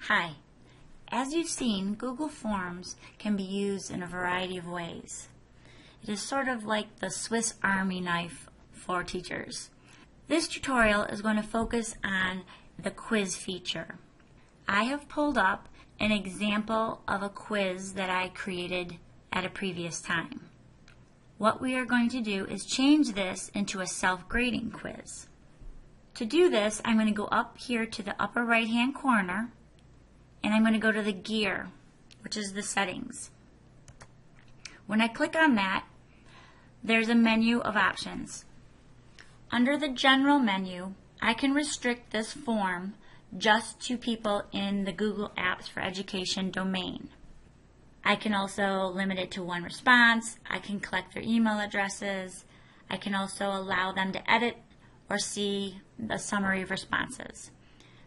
Hi. As you've seen, Google Forms can be used in a variety of ways. It is sort of like the Swiss Army knife for teachers. This tutorial is going to focus on the quiz feature. I have pulled up an example of a quiz that I created at a previous time. What we are going to do is change this into a self-grading quiz. To do this, I'm going to go up here to the upper right-hand corner, and I'm going to go to the gear, which is the settings. When I click on that, there's a menu of options. Under the general menu, I can restrict this form just to people in the Google Apps for Education domain. I can also limit it to one response. I can collect their email addresses. I can also allow them to edit or see the summary of responses.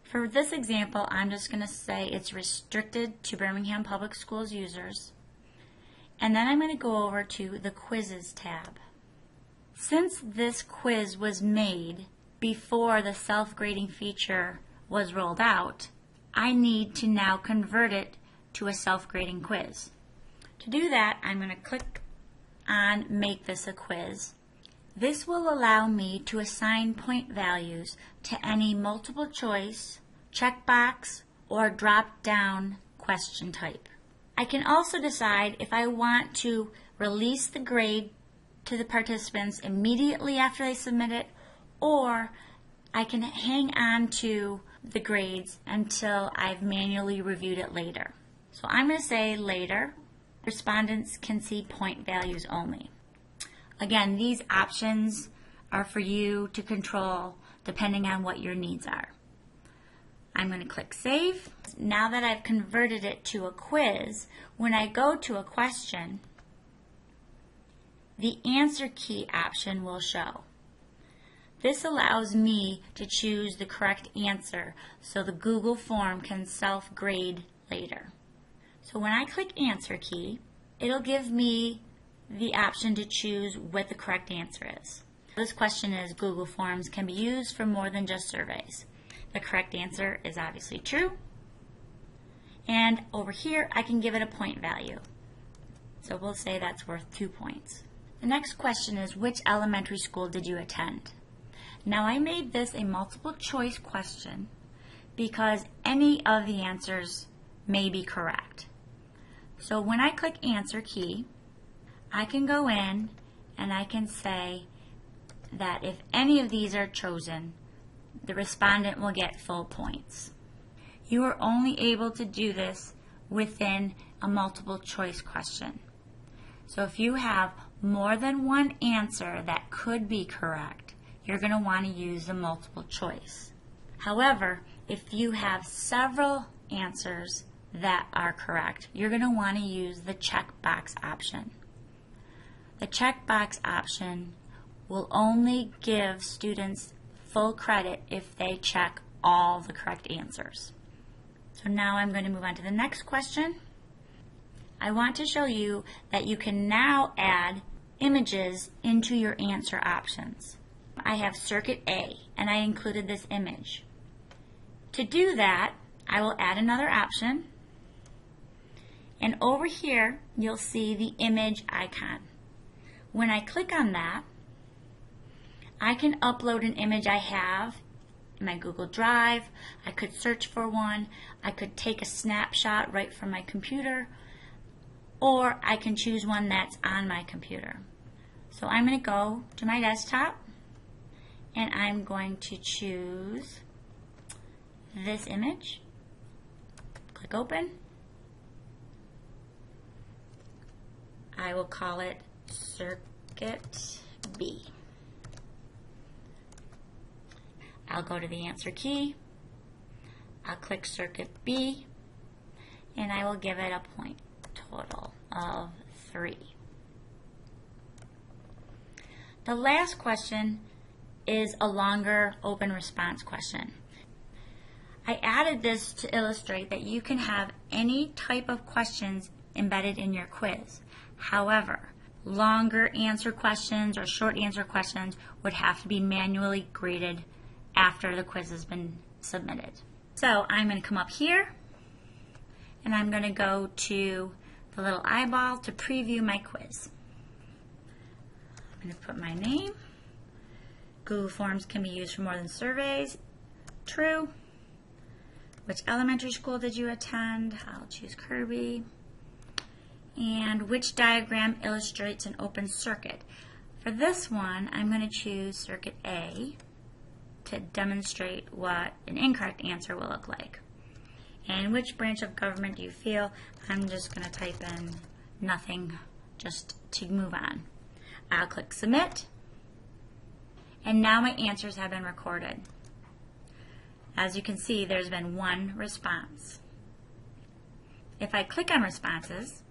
For this example, I'm just going to say it's restricted to Birmingham Public Schools users. And then I'm going to go over to the Quizzes tab. Since this quiz was made before the self-grading feature was rolled out, I need to now convert it to a self-grading quiz. To do that, I'm going to click on Make This a Quiz. This will allow me to assign point values to any multiple choice, checkbox, or drop-down question type. I can also decide if I want to release the grade to the participants immediately after they submit it, or I can hang on to the grades until I've manually reviewed it later. So I'm going to say later. Respondents can see point values only. Again, these options are for you to control depending on what your needs are. I'm going to click Save. Now that I've converted it to a quiz, when I go to a question, the answer key option will show. This allows me to choose the correct answer so the Google form can self-grade later. So when I click Answer key, it'll give me the option to choose what the correct answer is. This question is, Google Forms can be used for more than just surveys. The correct answer is obviously true. And over here, I can give it a point value. So we'll say that's worth 2 points. The next question is, which elementary school did you attend? Now I made this a multiple choice question because any of the answers may be correct. So when I click Answer key, I can go in and I can say that if any of these are chosen, the respondent will get full points. You are only able to do this within a multiple choice question. So if you have more than one answer that could be correct, you're going to want to use the multiple choice. However, if you have several answers that are correct, you're going to want to use the checkbox option. The checkbox option will only give students full credit if they check all the correct answers. So now I'm going to move on to the next question. I want to show you that you can now add images into your answer options. I have Circuit A, and I included this image. To do that, I will add another option, and over here you'll see the image icon. When I click on that, I can upload an image I have in my Google Drive. I could search for one. I could take a snapshot right from my computer, or I can choose one that's on my computer. So I'm going to go to my desktop, and I'm going to choose this image. Click Open. I will call it Circuit B. I'll go to the Answer key. I'll click Circuit B, and I will give it a point total of 3. The last question is a longer open response question. I added this to illustrate that you can have any type of questions embedded in your quiz. However, longer answer questions or short answer questions would have to be manually graded after the quiz has been submitted. So I'm going to come up here and I'm going to go to the little eyeball to preview my quiz. I'm going to put my name. Google Forms can be used for more than surveys. True. Which elementary school did you attend? I'll choose Kirby. And which diagram illustrates an open circuit? For this one, I'm going to choose circuit A to demonstrate what an incorrect answer will look like. And which branch of government do you feel? I'm just going to type in nothing just to move on. I'll click submit. And now my answers have been recorded. As you can see, there's been one response. If I click on responses,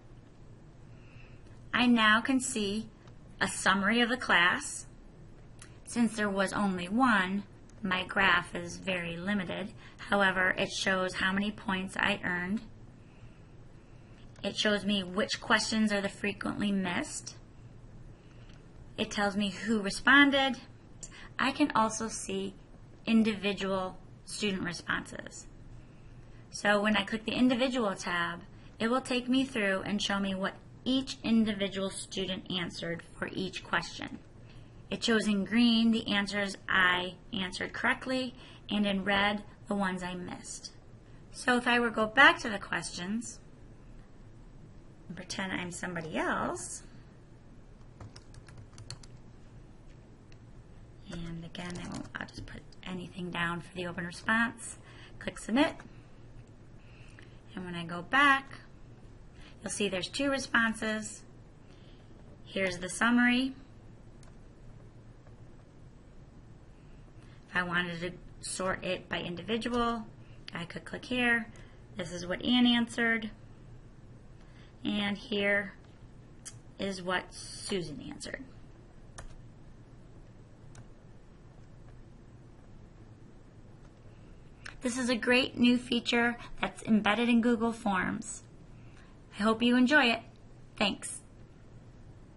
I now can see a summary of the class. Since there was only one, my graph is very limited. However, it shows how many points I earned. It shows me which questions are the frequently missed. It tells me who responded. I can also see individual student responses. So when I click the individual tab, it will take me through and show me what each individual student answered for each question. It shows in green the answers I answered correctly, and in red the ones I missed. So if I were to go back to the questions and pretend I'm somebody else, and again I'll just put anything down for the open response, click submit, and when I go back, you'll see there's two responses. Here's the summary. If I wanted to sort it by individual, I could click here. This is what Ann answered. And here is what Susan answered. This is a great new feature that's embedded in Google Forms. I hope you enjoy it. Thanks.